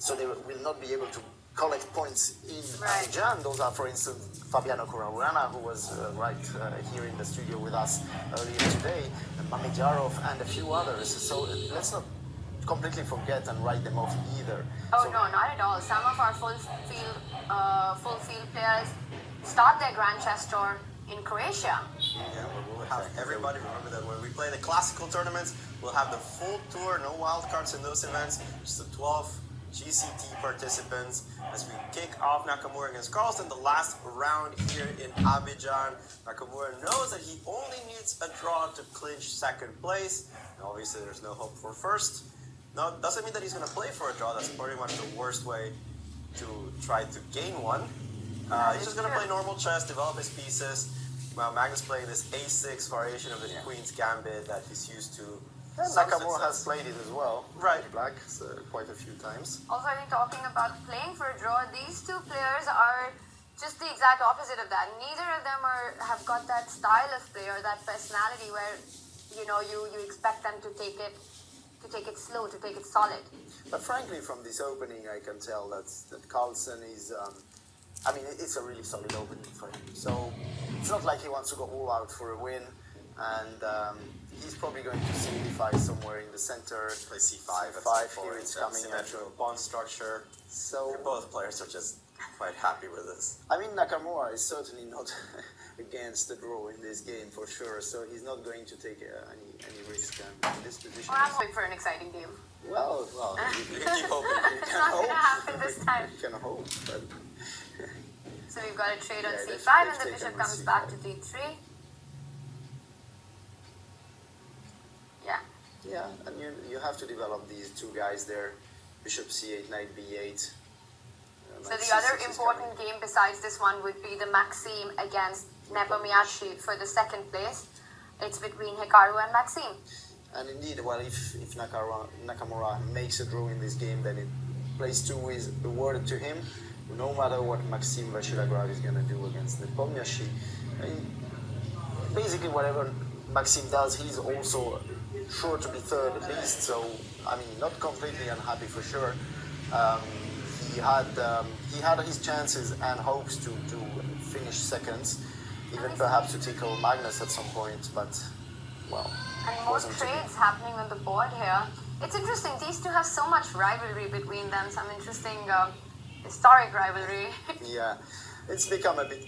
so they will not be able to collect points in Abidjan. Those are, for instance, Fabiano Corauana, who was here in the studio with us earlier today, and Mamijarov, and a few others. So let's not completely forget and write them off either. Oh, so, no, not at all. Some of our full field players start their Grand Chess Tour in Croatia. Yeah, we'll have everybody remember that when we play the classical tournaments, we'll have the full tour, no wildcards in those events, just the 12 GCT participants as we kick off Nakamura against Carlsen, the last round here in Abidjan. Nakamura knows that he only needs a draw to clinch second place. And obviously, there's no hope for first. No, it doesn't mean that he's going to play for a draw. That's pretty much the worst way to try to gain one. He's just going to play normal chess, develop his pieces. Magnus playing this a6 variation of his Queen's Gambit that he's used to. Nakamura has played it as well. Right. Black, so quite a few times. Also, I think talking about playing for a draw, these two players are just the exact opposite of that. Neither of them have got that style of play or that personality where, you expect them to take it slow, to take it solid. But frankly, from this opening, I can tell that Carlsen is, it's a really solid opening for him. So it's not like he wants to go all out for a win, and he's probably going to simplify somewhere in the center. Play c5. C5 here it's coming. Symmetrical pawn structure. So both players are just quite happy with this. I mean, Nakamura is certainly not against the draw in this game for sure. So he's not going to take any risk in this position. Well, I'm hoping for an exciting game. Well, you can keep hoping. It's not going to happen this time. You can hope. But so we've got a trade on c5, and the bishop comes back to d3. Yeah, and you have to develop these two guys there, bishop c8, knight b8. So the other important game besides this one would be the Maxime against Nepomniachtchi for the second place. It's between Hikaru and Maxime. And indeed, well, if Nakamura makes a draw in this game, then place 2 is awarded to him, no matter what Maxime Vachilagrad is going to do against Nepomniachtchi. Basically, whatever Maxime does, he's also sure to be third at least, so not completely unhappy for sure. He had his chances and hopes to finish second, even perhaps to tickle Magnus at some point, but well. And more trades happening on the board here. It's interesting, these two have so much rivalry between them, some interesting historic rivalry. Yeah. It's become a bit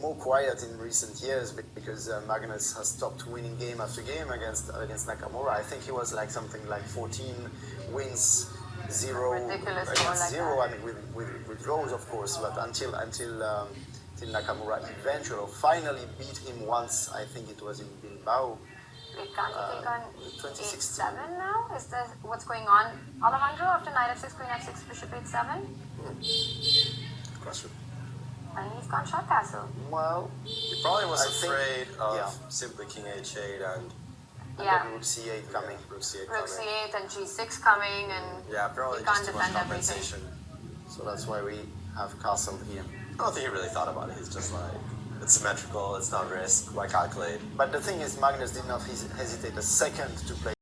more quiet in recent years because Magnus has stopped winning game after game against Nakamura. I think he was something like 14 wins, 0 against 0. With draws, of course, but until Nakamura eventually finally beat him once. I think it was in Bilbao. Wait, can't you take on 2016 8-7 now? Is that what's going on, Alejandro? After knight f6, queen f6, bishop 8-7. Question. And he's gone short castle. Well, he probably was afraid of simply king h8 and rook c8 coming. Rook c8 Rook c8 and g6 coming, and probably he can't just too much defend compensation. So that's why we have castle here. I don't think he really thought about it. He's just like, it's symmetrical, it's not risk, why calculate? But the thing is, Magnus did not hesitate a second to play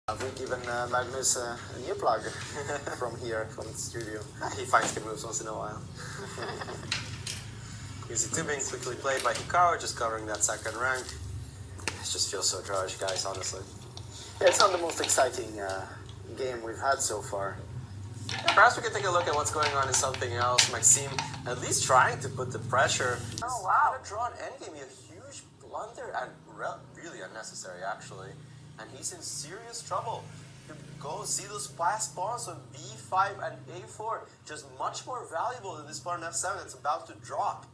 Have we given Magnus a new plug from here, from the studio? He finds good moves once in a while. Easy 2 being quickly played by Hikaru, just covering that second rank. It just feels so trash, guys, honestly. Yeah, it's not the most exciting game we've had so far. Perhaps we can take a look at what's going on in something else. Maxime at least trying to put the pressure. Oh, wow. He's draw an endgame, a huge blunder, and really unnecessary, actually. And he's in serious trouble. You go see those past pawns on b5 and a4, just much more valuable than this pawn on f7 that's about to drop.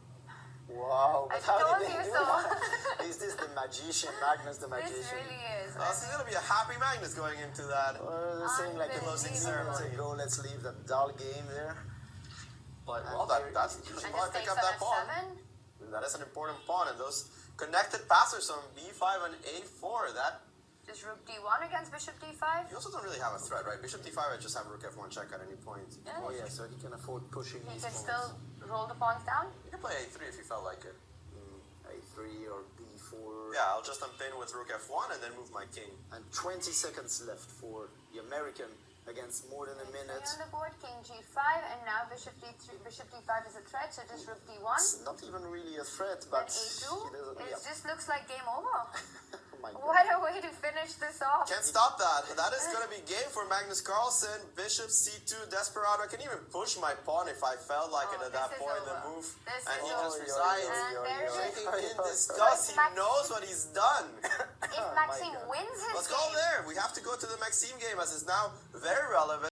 Wow, I but how told did they you do so. that? Is this the magician, Magnus the magician? This really is. This is going to be a happy Magnus going into that. They're saying like a closing Unbelievable. ceremony. Go, let's leave that dull game there. But, well, that's you And should just probably takes pick up on that pawn. f7. That is an important pawn, and those connected passers on b5 and a4, that Just rook d1 against bishop d5. you also don't really have a threat, right? Bishop d5, I just have rook f1 check at any point. Yeah. Oh yeah, so he can afford pushing He these can pawns. still roll the pawns down. You can play a3 if you felt like it. A3 or B4. Yeah, I'll just unpin with rook f1 and then move my king. And 20 seconds left for the American against more than a minute. On the board, king g5, and now bishop d3, bishop d5 is a threat, so just rook d1. It's not even really a threat, And but a2. he doesn't. It Yeah. just looks like game over. Oh my God. What a way to finish this off. Can't stop that. That is going to be game for Magnus Carlsen. Bishop c2, Desperado. I can even push my pawn if I felt like it Oh, at that this is point. The over. move. This And is he over. just resigns. And there it is. Shaking in Oi, oi, disgust. He Max- knows what he's done. If Oh my Maxime God. wins his Let's go game, there. We have to go to the Maxime game as it's now very relevant.